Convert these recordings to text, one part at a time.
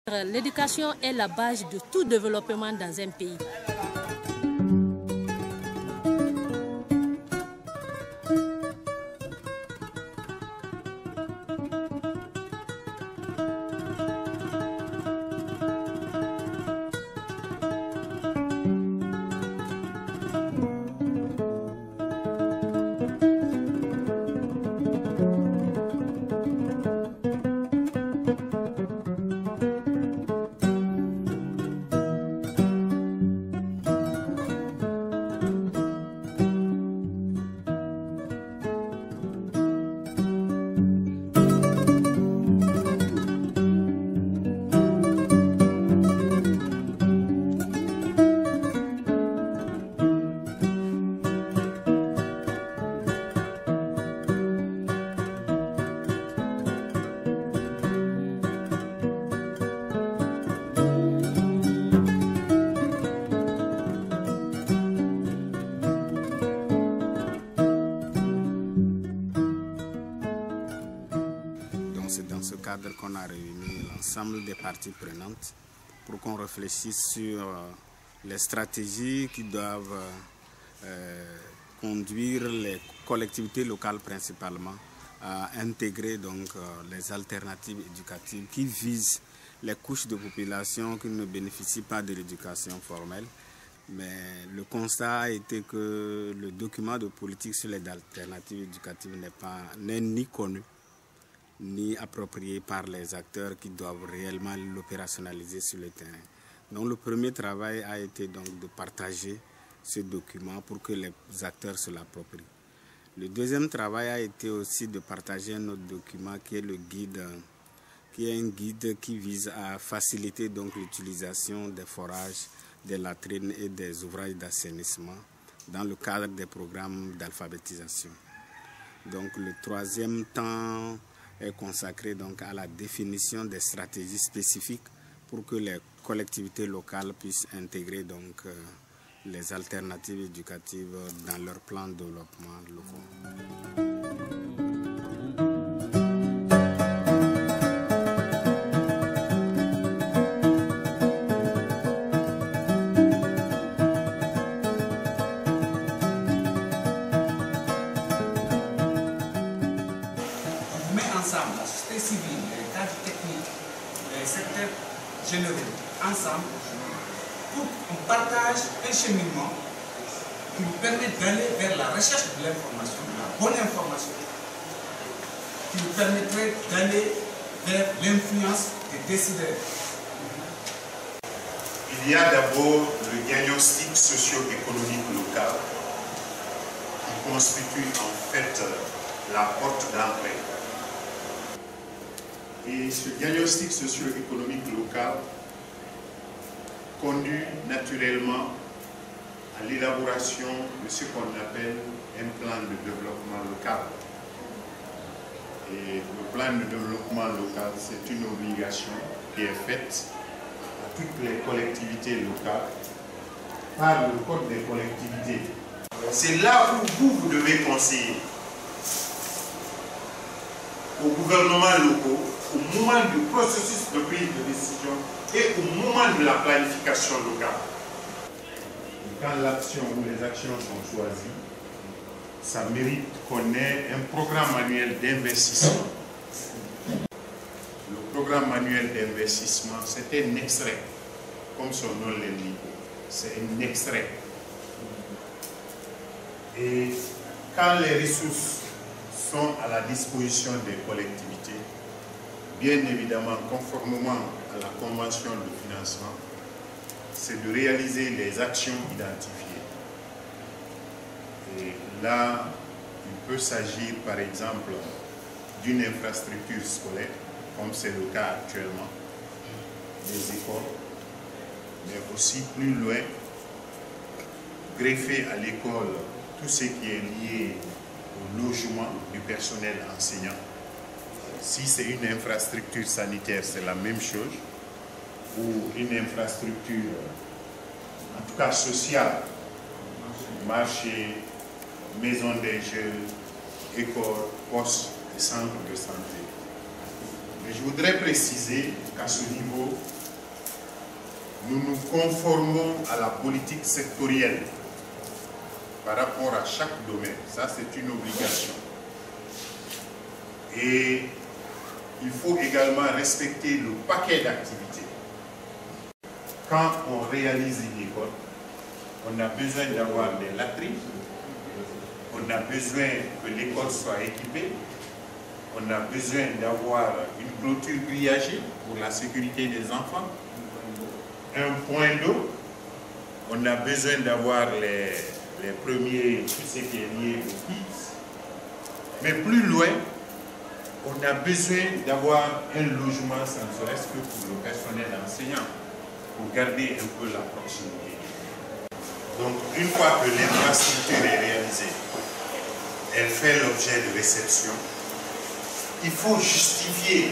L'éducation est la base de tout développement dans un pays. C'est dans ce cadre qu'on a réuni l'ensemble des parties prenantes pour qu'on réfléchisse sur les stratégies qui doivent conduire les collectivités locales principalement à intégrer donc les alternatives éducatives qui visent les couches de population qui ne bénéficient pas de l'éducation formelle. Mais le constat a été que le document de politique sur les alternatives éducatives n'est ni connu ni approprié par les acteurs qui doivent réellement l'opérationnaliser sur le terrain. Donc le premier travail a été donc de partager ce document pour que les acteurs se l'approprient. Le deuxième travail a été aussi de partager un autre document qui est le guide, qui est un guide qui vise à faciliter donc l'utilisation des forages, des latrines et des ouvrages d'assainissement dans le cadre des programmes d'alphabétisation. Donc le troisième temps est consacré donc à la définition des stratégies spécifiques pour que les collectivités locales puissent intégrer donc les alternatives éducatives dans leur plan de développement local. Ensemble, la société civile, les cadres techniques, les secteurs généraux, ensemble, pour qu'on partage un cheminement qui nous permet d'aller vers la recherche de l'information, de la bonne information, qui nous permettrait d'aller vers l'influence des décideurs. Il y a d'abord le diagnostic socio-économique local qui constitue en fait la porte d'entrée. Et ce diagnostic socio-économique local conduit naturellement à l'élaboration de ce qu'on appelle un plan de développement local. Et le plan de développement local, c'est une obligation qui est faite à toutes les collectivités locales par le Code des collectivités. C'est là où vous devez conseiller aux gouvernements locaux au moment du processus de prise de décision et au moment de la planification locale. Quand l'action ou les actions sont choisies, ça mérite qu'on ait un programme annuel d'investissement. Le programme annuel d'investissement, c'est un extrait, comme son nom l'indique, c'est un extrait. Et quand les ressources sont à la disposition des collectivités, bien évidemment, conformément à la convention de financement, c'est de réaliser les actions identifiées. Et là, il peut s'agir par exemple d'une infrastructure scolaire, comme c'est le cas actuellement, des écoles, mais aussi plus loin, greffer à l'école tout ce qui est lié au logement du personnel enseignant. Si c'est une infrastructure sanitaire, c'est la même chose, ou une infrastructure, en tout cas sociale, marché, maison des jeunes, école, poste et centre de santé. Mais je voudrais préciser qu'à ce niveau, nous nous conformons à la politique sectorielle par rapport à chaque domaine. Ça, c'est une obligation. Et il faut également respecter le paquet d'activités. Quand on réalise une école, on a besoin d'avoir des latrines, on a besoin que l'école soit équipée, on a besoin d'avoir une clôture grillagée pour la sécurité des enfants, un point d'eau, on a besoin d'avoir les premiers, tout ce qui est lié aux kids, mais plus loin, on a besoin d'avoir un logement, ça ne serait-ce que pour le personnel enseignant, pour garder un peu la proximité. Donc, une fois que l'infrastructure est réalisée, elle fait l'objet de réception. Il faut justifier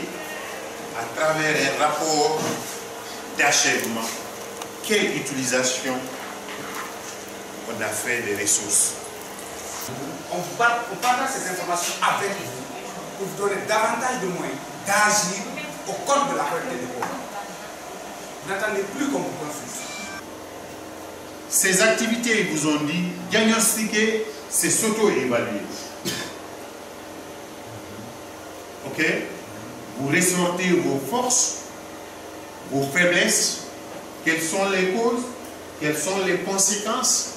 à travers un rapport d'achèvement quelle utilisation on a fait des ressources. On partage ces informations avec vous pour vous donner davantage de moyens d'agir au compte de la collecte des pauvres. Vous n'attendez plus qu'on vous consulte. Ces activités, ils vous ont dit, diagnostiquer, c'est s'auto-évaluer. Ok? Vous ressortez vos forces, vos faiblesses, quelles sont les causes, quelles sont les conséquences,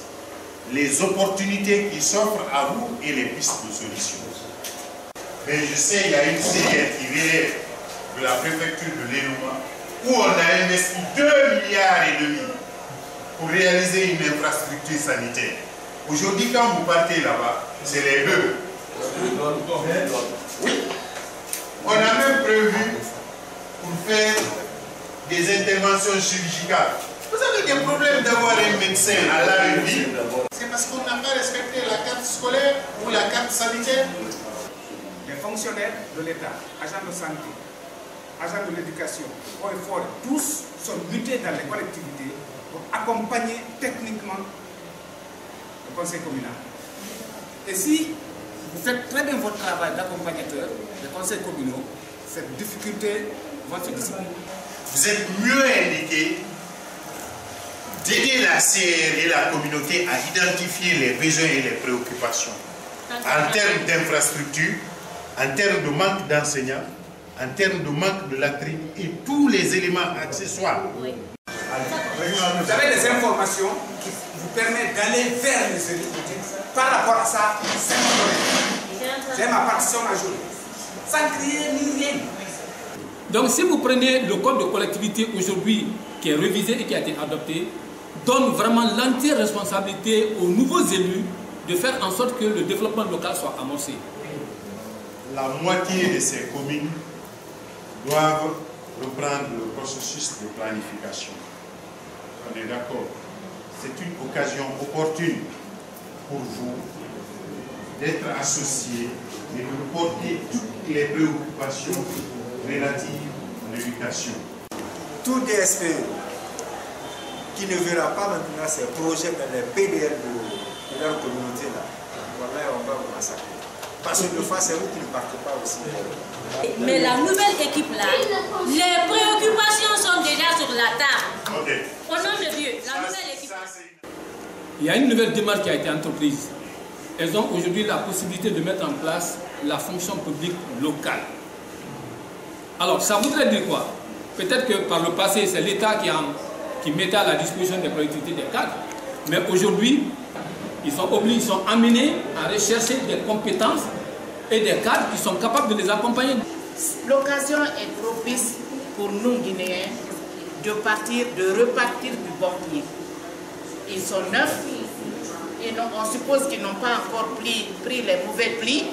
les opportunités qui s'offrent à vous et les pistes de solutions. Mais je sais, il y a une série qui relève de la préfecture de l'Énouma où on a investi 2,5 milliards pour réaliser une infrastructure sanitaire. Aujourd'hui, quand vous partez là-bas, c'est les deux. Oui. On a même prévu pour faire des interventions chirurgicales. Vous avez des problèmes d'avoir un médecin à la vie. C'est parce qu'on n'a pas respecté la carte scolaire ou la carte sanitaire. Les fonctionnaires de l'État, agents de santé, agents de l'éducation, eaux et forêts, tous sont mutés dans les collectivités pour accompagner techniquement le conseil communal. Et si vous faites très bien votre travail d'accompagnateur, les conseils communaux, cette difficulté va se dissiper. Vous êtes mieux indiqué d'aider la CR et la communauté à identifier les besoins et les préoccupations en termes d'infrastructures, en termes de manque d'enseignants, en termes de manque de latrines et tous les éléments accessoires. Oui. Vous avez des informations qui vous permettent d'aller vers les élus par rapport à ça, c'est ma partition majoritaire, sans crier ni rien. Donc si vous prenez le code de collectivité aujourd'hui qui est révisé et qui a été adopté, donne vraiment l'entière responsabilité aux nouveaux élus de faire en sorte que le développement local soit amorcé. La moitié de ces communes doivent reprendre le processus de planification. On est d'accord. C'est une occasion opportune pour vous d'être associés et de porter toutes les préoccupations relatives à l'éducation. Tout DSP qui ne verra pas maintenant ses projets dans les PDL de leur communauté là, voilà, on va vous massacrer. Parce que de fois, c'est vous qui ne partez pas aussi. Mais la nouvelle équipe là, les préoccupations sont déjà sur la table. Okay. Au nom de Dieu, la nouvelle équipe. Il y a une nouvelle démarche qui a été entreprise. Elles ont aujourd'hui la possibilité de mettre en place la fonction publique locale. Alors, ça voudrait dire quoi? Peut-être que par le passé, c'est l'État qui mettait à la disposition des collectivités des cadres. Mais aujourd'hui, ils sont amenés à rechercher des compétences et des cadres qui sont capables de les accompagner. L'occasion est propice pour nous, Guinéens, de repartir du bon pied. Ils sont neufs et on suppose qu'ils n'ont pas encore pris les mauvais plis.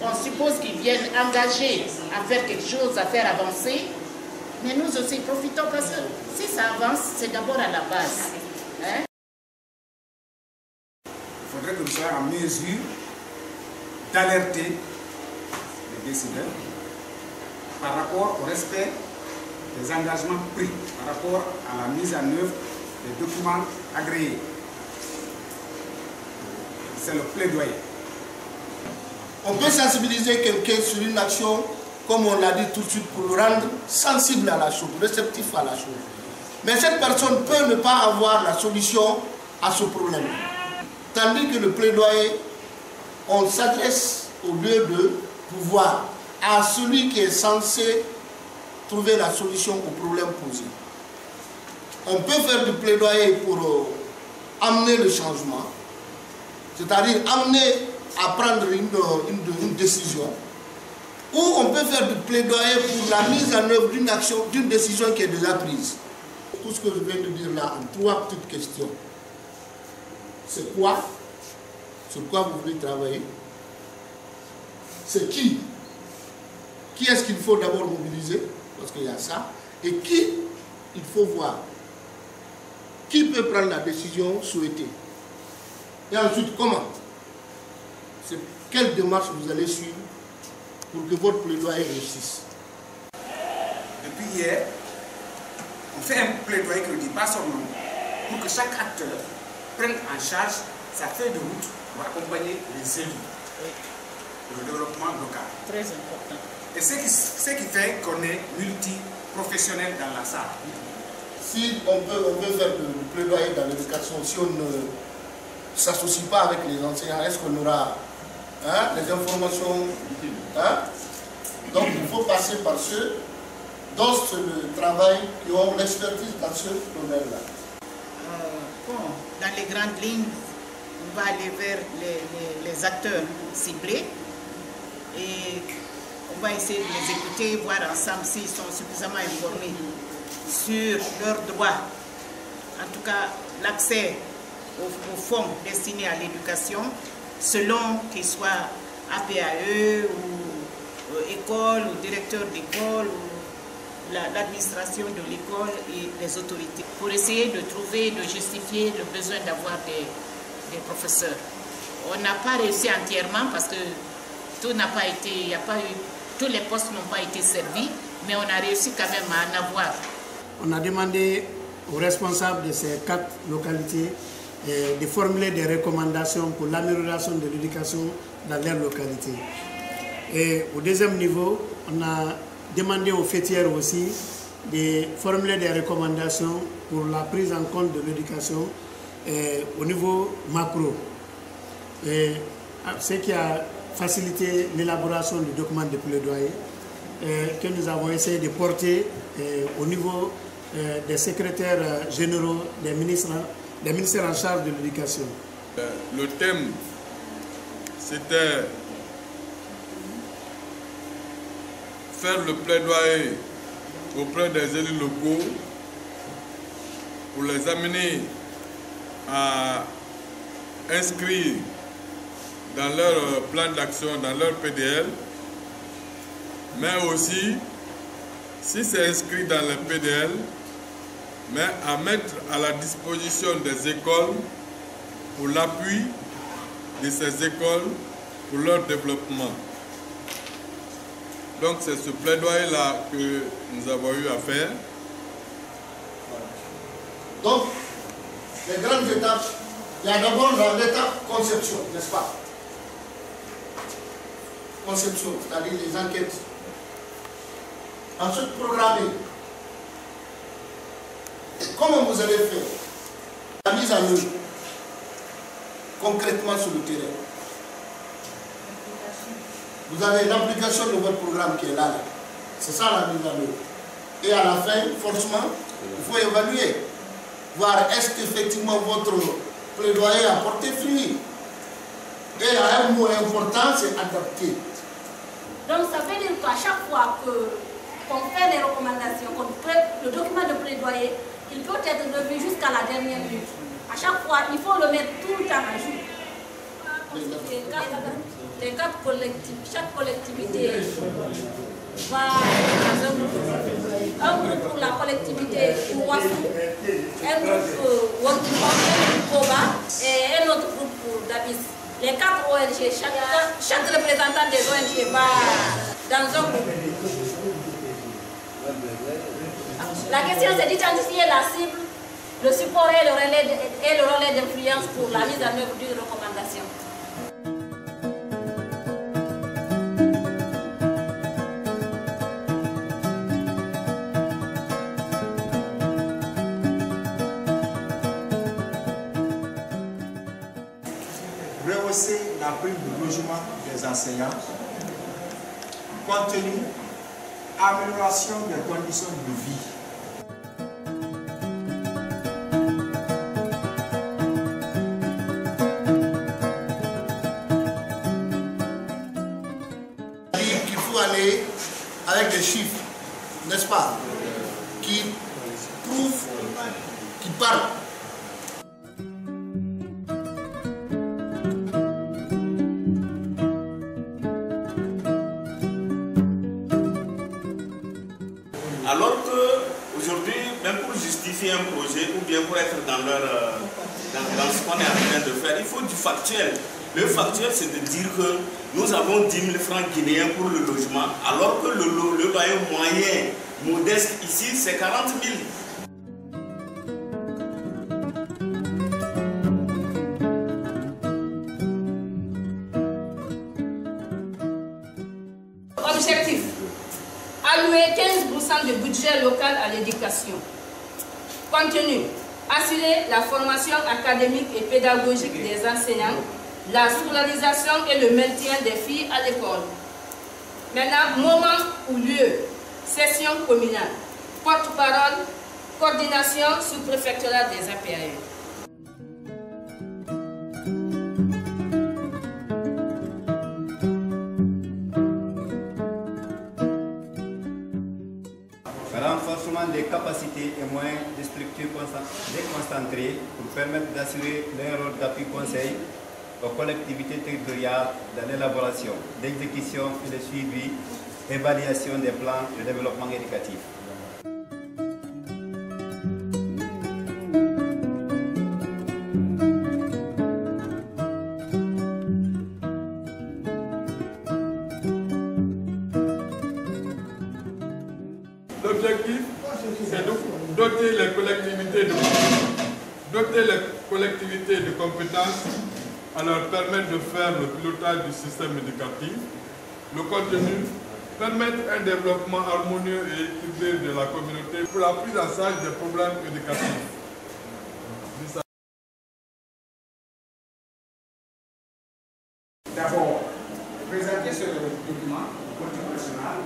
On suppose qu'ils viennent engagés à faire quelque chose, à faire avancer. Mais nous aussi profitons parce que si ça avance, c'est d'abord à la base. Hein? Il faudrait que nous soyons en mesure d'alerter les décideurs par rapport au respect des engagements pris, par rapport à la mise en œuvre des documents agréés. C'est le plaidoyer. On peut sensibiliser quelqu'un sur une action, comme on l'a dit tout de suite, pour le rendre sensible à la chose, réceptif à la chose. Mais cette personne peut ne pas avoir la solution à ce problème. Tandis que le plaidoyer, on s'adresse au lieu de pouvoir à celui qui est censé trouver la solution au problème posé. On peut faire du plaidoyer pour amener le changement, c'est-à-dire amener à prendre une décision, ou on peut faire du plaidoyer pour la mise en œuvre d'une action, d'une décision qui est déjà prise. Tout ce que je viens de dire là en 3 petites questions. C'est quoi? Sur quoi vous voulez travailler? C'est qui? Qui est-ce qu'il faut d'abord mobiliser? Parce qu'il y a ça. Et qui il faut voir? Qui peut prendre la décision souhaitée? Et ensuite, comment? Quelle démarche vous allez suivre pour que votre plaidoyer réussisse? Depuis hier, on fait un plaidoyer qui ne dit pas son nom pour que chaque acteur prenne en charge sa feuille de route pour accompagner les élus pour le développement local. Très important. Et ce qui fait qu'on est multi-professionnel dans la salle. Si on veut faire du plaidoyer dans l'éducation, si on ne s'associe pas avec les enseignants, est-ce qu'on aura les informations Donc il faut passer par ceux dont c'est le travail, qui ont l'expertise dans ce domaine-là. Dans les grandes lignes, on va aller vers les acteurs ciblés et on va essayer de les écouter, voir ensemble s'ils sont suffisamment informés sur leurs droits, en tout cas l'accès aux fonds destinés à l'éducation, selon qu'ils soient APAE ou école ou directeur d'école ou l'administration de l'école et les autorités, pour essayer de trouver, de justifier le besoin d'avoir des professeurs. On n'a pas réussi entièrement parce que tout n'a pas été, il n'y a pas eu, tous les postes n'ont pas été servis, mais on a réussi quand même à en avoir. On a demandé aux responsables de ces 4 localités de formuler des recommandations pour l'amélioration de l'éducation dans leur localité. Et au deuxième niveau, on a demandé aux fêtières aussi de formuler des recommandations pour la prise en compte de l'éducation au niveau macro. Ce qui a facilité l'élaboration du document de plaidoyer que nous avons essayé de porter au niveau des secrétaires généraux des ministères en charge de l'éducation. Le thème, c'était faire le plaidoyer auprès des élus locaux pour les amener à inscrire dans leur plan d'action, dans leur PDL, mais aussi, si c'est inscrit dans le PDL, mais à mettre à la disposition des écoles pour l'appui de ces écoles pour leur développement. Donc c'est ce plaidoyer-là que nous avons eu à faire. Donc, les grandes étapes, il y a d'abord l'étape conception, n'est-ce pas? Conception, c'est-à-dire les enquêtes. Ensuite, programmer. Comment vous allez faire la mise en œuvre concrètement sur le terrain? Vous avez l'application de votre programme qui est là. C'est ça la mise en œuvre. Et à la fin, forcément, il faut évaluer. Voir est-ce qu'effectivement votre plaidoyer a porté fruit. Et un mot important, c'est adapter. Donc ça veut dire qu'à chaque fois qu'on fait des recommandations, le document de plaidoyer, il peut être revu jusqu'à la dernière minute. À chaque fois, il faut le mettre tout le temps à jour. Les 4 collectivités, chaque collectivité va dans un groupe. Un groupe pour la collectivité Ouassou, un groupe Wondouba, un groupe Koba et un autre groupe pour Dabis. Les 4 ONG, chaque représentant des ONG va dans un groupe. La question c'est d'identifier la cible, le support et le relais d'influence pour la mise en œuvre d'une recommandation. rehausser la prime de logement des enseignants, contenu, amélioration des conditions de vie. Il faut aller avec des chiffres, n'est-ce pas, qui prouvent, qui parlent. Alors qu'aujourd'hui, même pour justifier un projet ou bien pour être dans ce qu'on est en train de faire, il faut du factuel. Le factuel, c'est de dire que nous avons 10 000 francs guinéens pour le logement, alors que le loyer moyen, modeste ici, c'est 40 000. Objectif. Allouer 15% du budget local à l'éducation. Contenu. Assurer la formation académique et pédagogique des enseignants, la scolarisation et le maintien des filles à l'école. Maintenant, moment ou lieu. Session communale. Porte-parole. Coordination sous-préfectorale des APAE. Renforcement des capacités et moyens des structures déconcentrées pour permettre d'assurer leur rôle d'appui conseil aux collectivités territoriales dans l'élaboration, l'exécution et le suivi, évaluation des plans de développement éducatif. L'objectif, c'est de doter les collectivités de compétences à leur permettre de faire le pilotage du système éducatif. Le contenu, permettre un développement harmonieux et équilibré de la communauté pour la prise en charge des problèmes éducatifs. D'abord, présenter ce document au contenu national,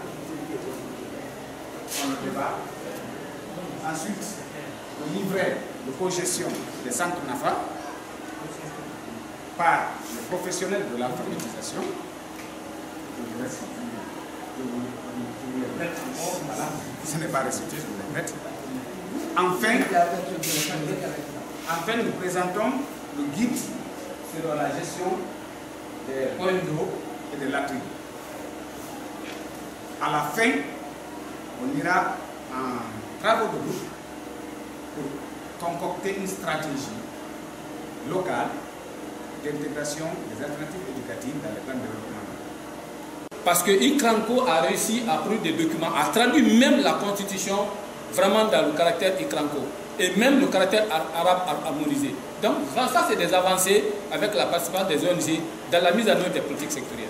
dans le débat. Ensuite, le livret de cogestion des centres NAFA par les professionnels de l'alphabétisation. Voilà. Ce n'est pas récité, je vous le répète. Enfin, nous présentons le guide sur la gestion des points d'eau et des latrines. À la fin, on ira en travaux de groupe pour concocter une stratégie locale d'intégration des alternatives éducatives dans les plans de développement. Parce que Ikranko a réussi à produire des documents, a traduit même la constitution vraiment dans le caractère Ikranko et même le caractère arabe harmonisé. Donc ça c'est des avancées avec la participation des ONG dans la mise en œuvre des politiques sectorielles.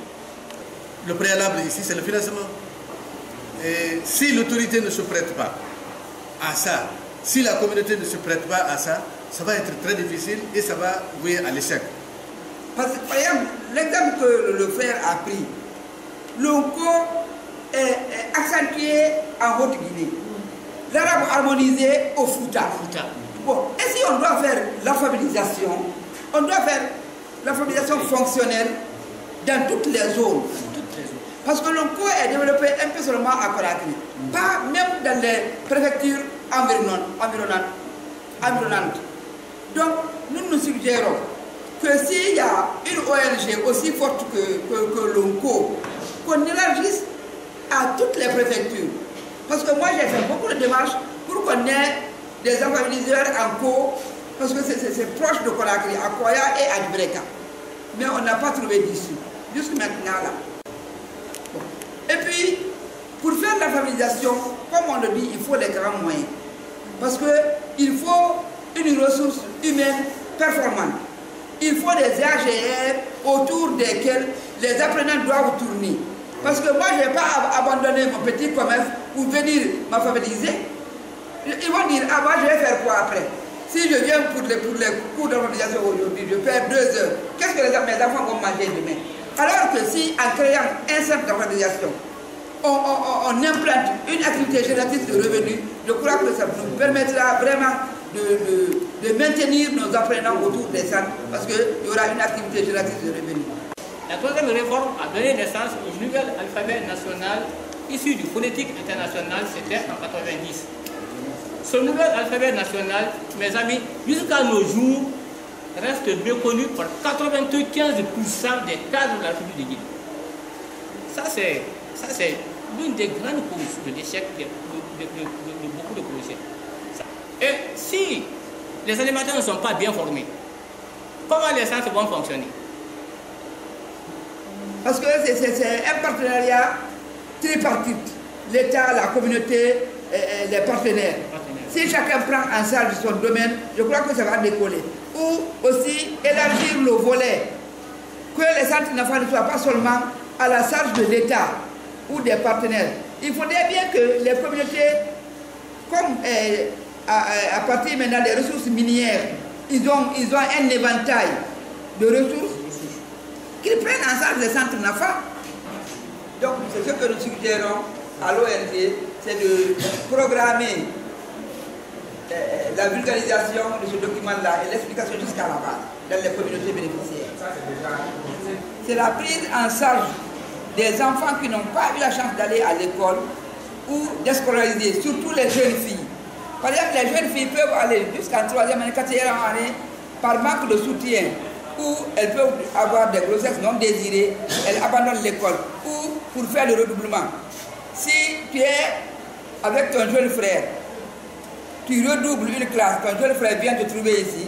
Le préalable ici c'est le financement. Et si l'autorité ne se prête pas à ça, si la communauté ne se prête pas à ça, ça va être très difficile et ça va vouer à l'échec. Parce que par exemple, l'exemple que le frère a pris, l'ONCO est accentué en Haute-Guinée, l'arabe harmonisé au Fouta. Bon, et si on doit faire l'alphabétisation, on doit faire l'alphabétisation fonctionnelle dans toutes les zones. Parce que l'ONCO est développé un peu seulement à Conakry, pas même dans les préfectures environnantes. Donc, nous suggérons que s'il y a une ONG aussi forte que l'ONCO, qu'on élargisse à toutes les préfectures. Parce que moi, j'ai fait beaucoup de démarches pour qu'on ait des alphabétiseurs en co, parce que c'est proche de Conakry, à Koya et à Dubreka. Mais on n'a pas trouvé d'issue, jusqu'à maintenant là. Bon. Et puis, pour faire l'alphabétisation, comme on le dit, il faut des grands moyens. Parce qu'il faut une ressource humaine performante. Il faut des AGR autour desquels les apprenants doivent tourner. Parce que moi, je ne vais pas abandonner mon petit commerce pour venir m'alphabétiser. Ils vont dire, ah moi je vais faire quoi après? Si je viens pour les cours d'organisation aujourd'hui, je perds 2 heures. Qu'est-ce que mes enfants vont manger demain? Alors que si, en créant un centre d'organisation, on implante une activité génératrice de revenus, je crois que ça nous permettra vraiment de maintenir nos apprenants autour des centres, parce qu'il y aura une activité génératrice de revenus. La troisième réforme a donné naissance au nouvel alphabet national issu du phonétique international, c'était en 90. Ce nouvel alphabet national, mes amis, jusqu'à nos jours, reste méconnu par 95% des cadres de la République de Guinée. Ça, c'est l'une des grandes causes de l'échec de beaucoup de projets. Et si les animateurs ne sont pas bien formés, comment les centres vont fonctionner? Parce que c'est un partenariat tripartite. L'État, la communauté, les partenaires. Si chacun prend en charge son domaine, je crois que ça va décoller. Ou aussi élargir le volet, que les centres d'enfants ne soient pas seulement à la charge de l'État ou des partenaires. Il faudrait bien que les communautés, comme à partir maintenant des ressources minières, ils ont un éventail de ressources, qu'ils prennent en charge les centres d'enfants. Donc c'est ce que nous suggérons à l'ONG, c'est de programmer la vulgarisation de ce document-là et l'explication jusqu'à la base dans les communautés bénéficiaires. C'est la prise en charge des enfants qui n'ont pas eu la chance d'aller à l'école ou d'escolariser, surtout les jeunes filles. Par exemple, les jeunes filles peuvent aller jusqu'en 3e année, 4e année par manque de soutien, ou elles peuvent avoir des grossesses non désirées, elles abandonnent l'école, ou pour faire le redoublement. Si tu es avec ton jeune frère, tu redoubles une classe, ton jeune frère vient te trouver ici,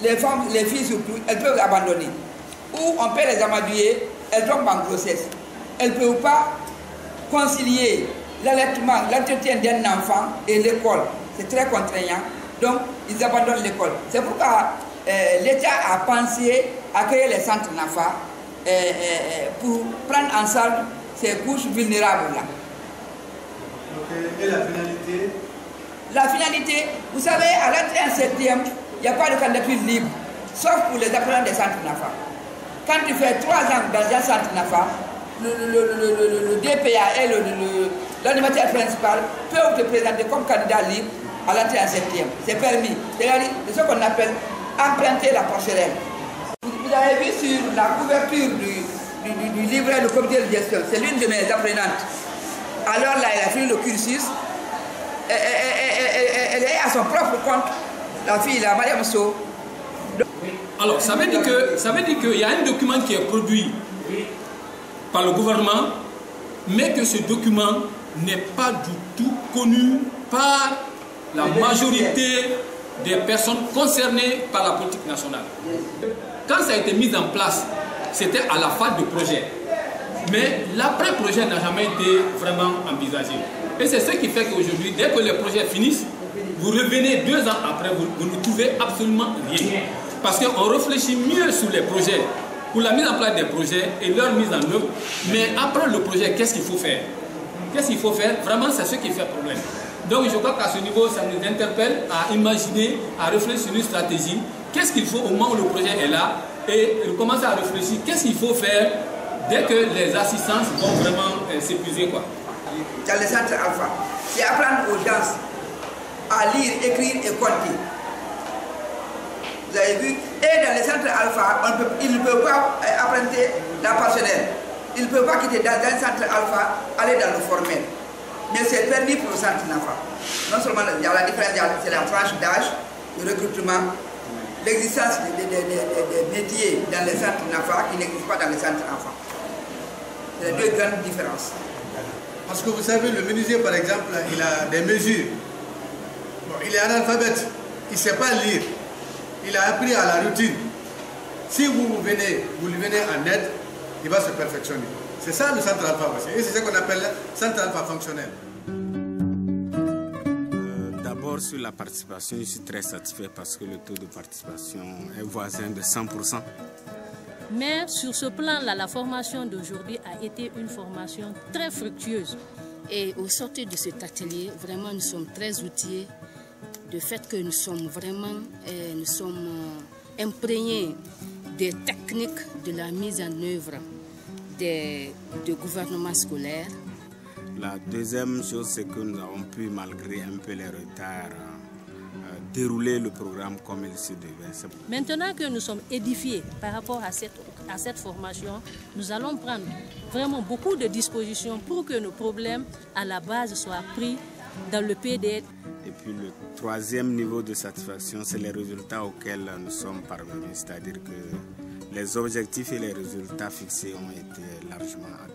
les femmes, les filles surtout, elles peuvent abandonner. Ou on peut les amadouer, elles tombent en grossesse. Elles ne peuvent pas concilier l'allaitement, l'entretien d'un enfant et l'école. C'est très contraignant, donc ils abandonnent l'école. C'est pourquoi l'État a pensé à créer les centres NAFA pour prendre en charge ces couches vulnérables-là. Et la finalité? La finalité, vous savez, à l'entrée en 7e, il n'y a pas de candidature libre, sauf pour les apprenants des centres NAFA. Quand tu fais 3 ans dans un centre NAFA, le DPA et l'animateur principal peuvent te présenter comme candidat libre à l'entrée en 7e. C'est permis. C'est ce qu'on appelle emprunter la porcelaine. Vous avez vu sur la couverture du livret de comité de gestion, c'est l'une de mes apprenantes. Alors là, elle a fini le cursus. Elle est à son propre compte, la fille, la Mariam So. Alors, ça veut dire qu'il y a un document qui est produit par le gouvernement, mais que ce document n'est pas du tout connu par la majorité des personnes concernées par la politique nationale. Quand ça a été mis en place, c'était à la phase de projet. Mais l'après-projet n'a jamais été vraiment envisagé. Et c'est ce qui fait qu'aujourd'hui, dès que les projets finissent, vous revenez 2 ans après, vous ne trouvez absolument rien. Parce qu'on réfléchit mieux sur les projets, pour la mise en place des projets et leur mise en œuvre. Mais après le projet, qu'est-ce qu'il faut faire? Qu'est-ce qu'il faut faire? Vraiment, c'est ce qui fait problème. Donc je crois qu'à ce niveau, ça nous interpelle à imaginer, à réfléchir sur une stratégie. Qu'est-ce qu'il faut au moment où le projet est là? Et commencer à réfléchir, qu'est-ce qu'il faut faire dès que les assistances vont vraiment s'épuiser, quoi. Dans les centres alpha, c'est apprendre aux gens à lire, écrire et compter. Vous avez vu? Et dans les centres alpha, ils ne peuvent pas apprendre la personnelle. Ils ne peuvent pas quitter dans un centre alpha, aller dans le formel. Mais c'est permis pour le centre NAFA. Non seulement il y a la différence, c'est la tranche d'âge, le recrutement, l'existence des métiers dans les centres NAFA qui n'existent pas dans les centres enfants. C'est les 2 grandes différences. Parce que vous savez, le menuisier par exemple, il a des mesures. Bon, il est analphabète, il ne sait pas lire. Il a appris à la routine. Si vous lui venez en aide, il va se perfectionner. C'est ça le centre alpha aussi. Et c'est ce qu'on appelle le centre alpha fonctionnel. D'abord sur la participation, je suis très satisfait parce que le taux de participation est voisin de 100%. Mais sur ce plan-là, la formation d'aujourd'hui a été une formation très fructueuse. Et au sortir de cet atelier, vraiment nous sommes très outillés de fait que nous sommes vraiment imprégnés des techniques de la mise en œuvre du gouvernement scolaire. La deuxième chose, c'est que nous avons pu, malgré un peu les retards, dérouler le programme comme il se devait. Maintenant que nous sommes édifiés par rapport à cette formation, nous allons prendre vraiment beaucoup de dispositions pour que nos problèmes à la base soient pris dans le PDR. Et puis le troisième niveau de satisfaction, c'est les résultats auxquels nous sommes parvenus, c'est-à-dire que les objectifs et les résultats fixés ont été largement atteints.